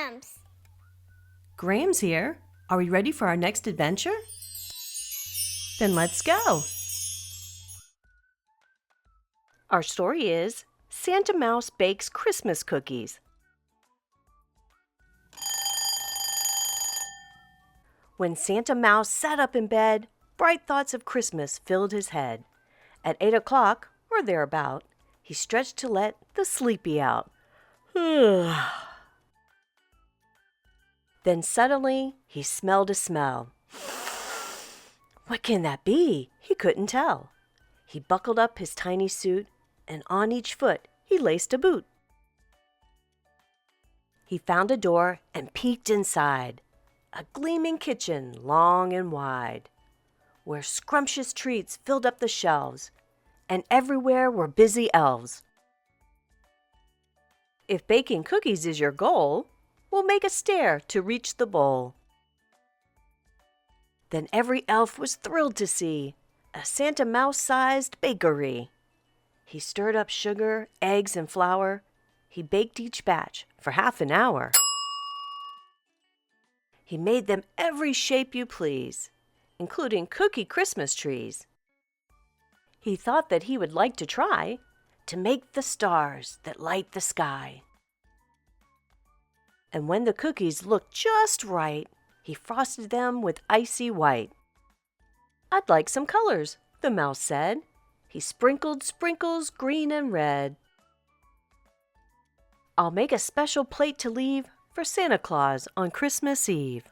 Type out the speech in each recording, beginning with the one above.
Grams. Graham's here. Are we ready for our next adventure? Then let's go. Our story is Santa Mouse Bakes Christmas Cookies. When Santa Mouse sat up in bed, bright thoughts of Christmas filled his head. At 8 o'clock, or thereabout, he stretched to let the sleepy out. Then suddenly he smelled a smell. What can that be? He couldn't tell. He buckled up his tiny suit, and on each foot he laced a boot. He found a door and peeked inside, a gleaming kitchen long and wide, where scrumptious treats filled up the shelves, and everywhere were busy elves. If baking cookies is your goal, we'll make a stair to reach the bowl. Then every elf was thrilled to see a Santa Mouse-sized bakery. He stirred up sugar, eggs, and flour. He baked each batch for half an hour. He made them every shape you please, including cookie Christmas trees. He thought that he would like to try to make the stars that light the sky. And when the cookies looked just right, he frosted them with icy white. "I'd like some colors," the mouse said. He sprinkled sprinkles green and red. "I'll make a special plate to leave for Santa Claus on Christmas Eve."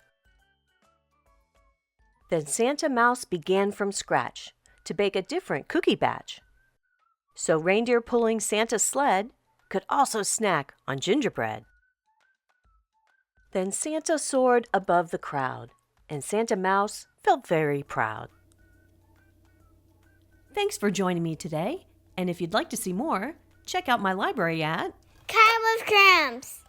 Then Santa Mouse began from scratch to bake a different cookie batch. So reindeer pulling Santa's sled could also snack on gingerbread. Then Santa soared above the crowd, and Santa Mouse felt very proud. Thanks for joining me today, and if you'd like to see more, check out my library at Carlos Grams.